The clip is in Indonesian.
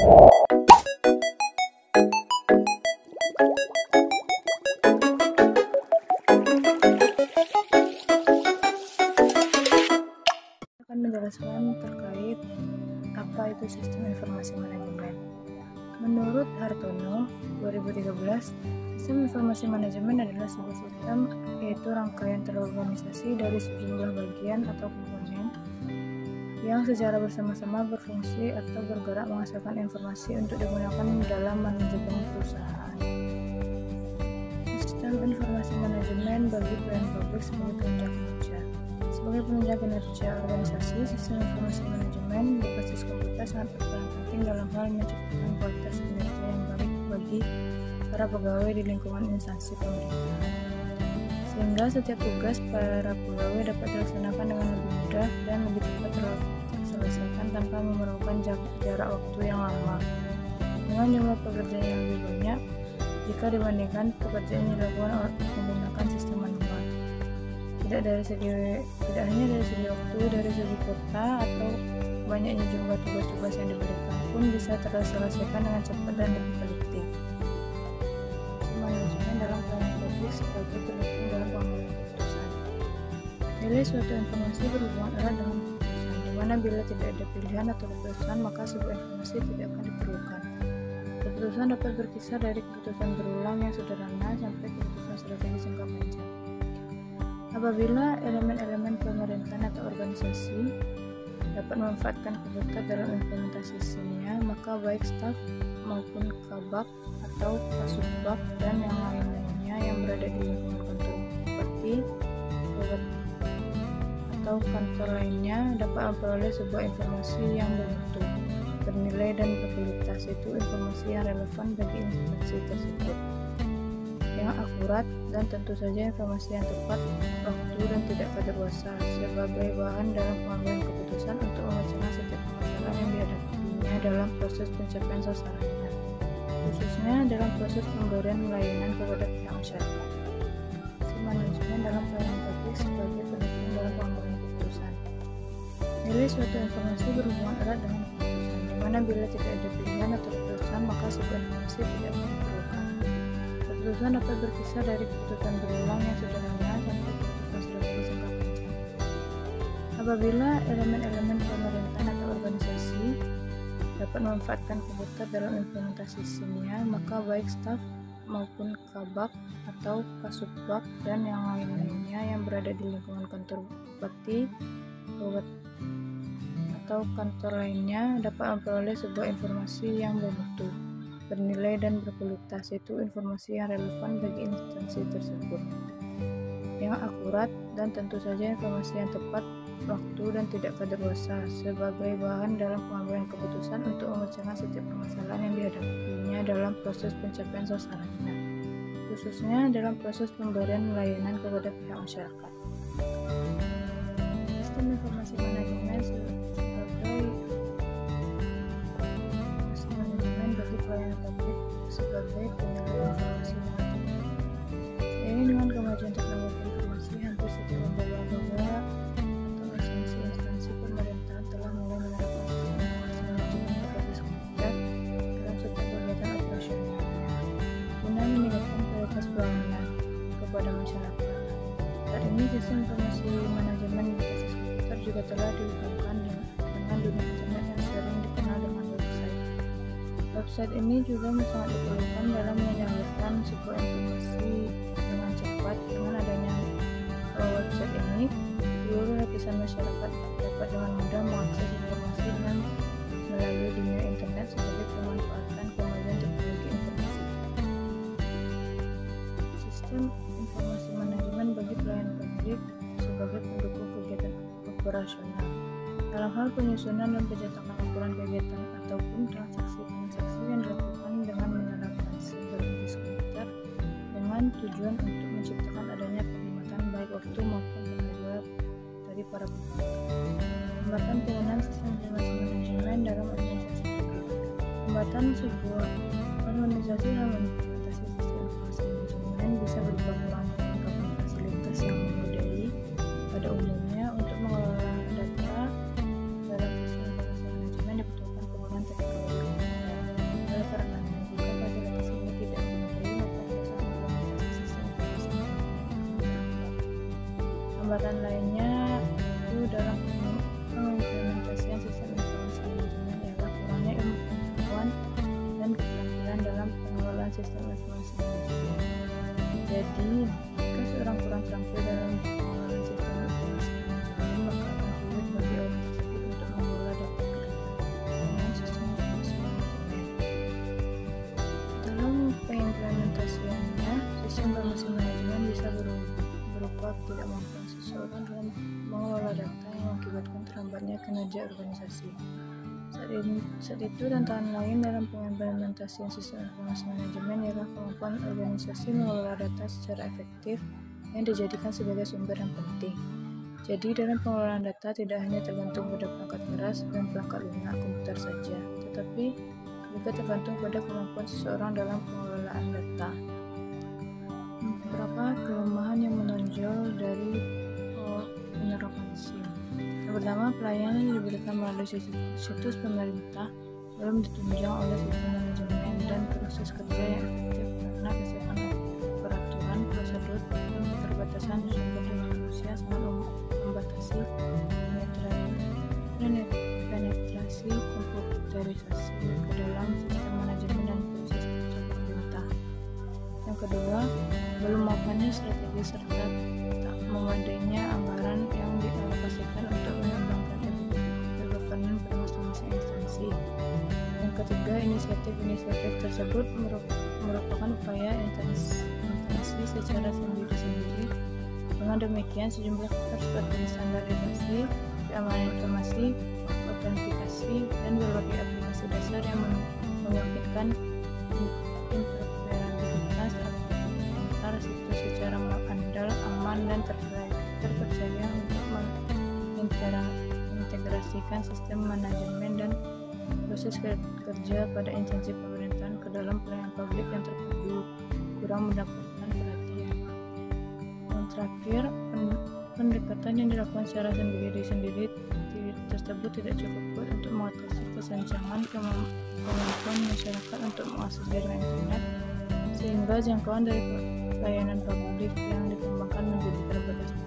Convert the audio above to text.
Akan menjelaskan terkait apa itu sistem informasi manajemen. Menurut Hartono 2013, sistem informasi manajemen adalah sebuah sistem, yaitu rangkaian terorganisasi dari sejumlah bagian atau komponen yang secara bersama-sama berfungsi atau bergerak menghasilkan informasi untuk digunakan dalam manajemen perusahaan. Sistem informasi manajemen bagi pelayanan publik sebagai penunjang kinerja. Sebagai penunjang kinerja organisasi, sistem informasi manajemen berbasis komputer sangat berperan penting dalam hal menciptakan kualitas kinerja yang baik bagi para pegawai di lingkungan instansi pemerintahan, sehingga setiap tugas para pegawai dapat dilaksanakan dengan lebih mudah dan lebih cepat terselesaikan tanpa memerlukan jarak waktu yang lama, dengan jumlah pekerjaan yang lebih banyak jika dibandingkan pekerjaan yang dilakukan menggunakan sistem manual. Tidak hanya dari segi waktu, dari segi kota atau banyaknya jumlah tugas-tugas yang diberikan pun bisa terselesaikan dengan cepat dan lebih teliti. Manajemen dalam pelayanan publik sebagai pendukung dalam pengambilan keputusan. Nilai suatu informasi berhubungan erat dengan keputusan, di mana bila tidak ada pilihan atau keputusan, maka sebuah informasi tidak akan diperlukan. Keputusan dapat berkisar dari keputusan berulang yang sederhana sampai keputusan strategis jangka panjang. Apabila elemen-elemen pemerintahan atau organisasi dapat memanfaatkan komputer dalam implementasi sistemnya, maka baik staf maupun kabak atau kasubag dan yang lain-lainnya yang berada di lingkungan kantor bupati atau kantor lainnya dapat memperoleh sebuah informasi yang bermutu, bernilai dan berkualitas, yaitu informasi yang relevan bagi instansi tersebut, yang akurat, dan tentu saja informasi yang tepat waktu dan tidak kadaluarsa sebagai bahan dalam pengambilan keputusan untuk memecahkan setiap permasalahan yang dihadapinya dalam proses pencapaian sasarannya, khususnya dalam proses pemberian layanan kepada pihak masyarakat. Manajemen dalam pelayanan publik sebagai pendukung dalam pengambilan keputusan. Nilai suatu informasi berhubungan erat dengan keputusan, di mana bila tidak ada pilihan atau keputusan, maka sebuah informasi tidak akan diperlukan. Keputusan dapat berkisar dari keputusan berulang yang sederhana sampai keputusan strategis jangka panjang. Apabila elemen-elemen pemerintahan atau organisasi dapat memanfaatkan komputer dalam implementasi sistemnya, maka baik staf maupun kabak atau kasubag dan yang lain-lainnya yang berada di lingkungan kantor bupati atau kantor lainnya dapat memperoleh sebuah informasi yang bermutu, bernilai dan berkualitas, yaitu informasi yang relevan bagi instansi tersebut, yang akurat, dan tentu saja informasi yang tepat waktu dan tidak kadaluarsa sebagai bahan dalam pengambilan keputusan untuk memecahkan setiap permasalahan yang dihadapinya dalam proses pencapaian sasarannya, khususnya dalam proses pemberian layanan kepada pihak masyarakat. Sistem informasi manajemen sebagai sistem manajemen bagi pelayanan publik sebagai penyedia informasi manajemen. Seiring dengan kemajuan teknologi informasi, hampir setiap lembaga atau instansi pemerintahan telah mulai menerapkan sistem informasi manajemen berbasis komputer dalam setiap kegiatan operasionalnya, guna meningkatkan kualitas pelayanan kepada masyarakat. Saat ini sistem informasi manajemen berbasis komputer juga telah dihubungkan dengan dunia internet yang sering dikenal dengan website. Website ini juga sangat diperlukan dalam menyalurkan sebuah informasi dengan cepat. Dengan adanya website ini, seluruh lapisan masyarakat dapat dengan mudah mengakses informasi dengan melalui dunia internet sebagai pemanfaatan kemajuan teknologi informasi. Sistem informasi manajemen bagi pelayanan publik sebagai pendukung kegiatan operasional. Dalam hal penyusunan dan pencetakan laporan kegiatan ataupun transaksi yang dilakukan dengan menerapkan sistem berbasis komputer dengan tujuan untuk menciptakan adanya penghematan baik waktu maupun tenaga dari para pegawai. Hambatan penggunaan sistem informasi manajemen dalam organisasi publik. Hambatan sebuah organisasi yang mengimplementasi sistem informasi manajemen bisa berupa kurangnya kelengkapan fasilitas yang memadai pada umumnya. Untuk mengelola data dalam sistem informasi manajemen dibutuhkan penggunaan teknologi komputer. hambatan lainnya itu dalam pengimplementasian sistem informasi manajemen ialah kurangnya ilmu pengetahuan dan keterampilan dalam pengelolaan sistem informasi manajemen. Jadi, jika seorang kurang terampil dalam pengelolaan sistem informasi manajemen, maka akan sulit bagi orang tersebut untuk mengelola data dengan sistem informasi manajemen. Dalam pengimplementasiannya, sistem informasi manajemen bisa berupa ketidakmampuan seseorang dalam mengelola data yang mengakibatkan terhambatnya kinerja organisasi. Saat itu, tantangan lain dalam pengimplementasian sistem informasi manajemen ialah kemampuan organisasi mengelola data secara efektif yang dijadikan sebagai sumber yang penting. Jadi, dalam pengelolaan data tidak hanya tergantung pada perangkat keras dan perangkat lunak komputer saja, tetapi juga tergantung pada kemampuan seseorang dalam pengelolaan data. Beberapa kelemahan yang menonjol dari penerapan SIM. Yang pertama, pelayanan yang diberikan melalui situs pemerintah belum ditunjang oleh sistem manajemen dan proses kerja yang efektif karena kesiapan peraturan, prosedur, dan keterbatasan sumber daya manusia sangat membatasi penetrasi komputerisasi ke dalam sistem manajemen dan proses kerja pemerintah. Yang kedua, belum mapannya strategi serta tak memadainya anggaran yang dialokasikan untuk mengembangkan governance pada masing-masing instansi. Yang ketiga, inisiatif tersebut merupakan upaya instansi secara sendiri-sendiri. Dengan demikian, sejumlah faktor seperti standarisasi, keamanan informasi, autentikasi, dan berbagai aplikasi dasar yang memungkinkan interoperabilitas antar situs secara andal, aman, dan terpercaya untuk mengintegrasikan sistem manajemen dan proses kerja pada instansi pemerintahan ke dalam pelayanan publik yang terpadu kurang mendapatkan perhatian. Yang terakhir, pendekatan yang dilakukan secara sendiri-sendiri tersebut tidak cukup kuat untuk mengatasi kesenjangan kemampuan masyarakat untuk mengakses jaringan internet, sehingga jangkauan dari layanan publik yang dikembangkan menjadi terbatas.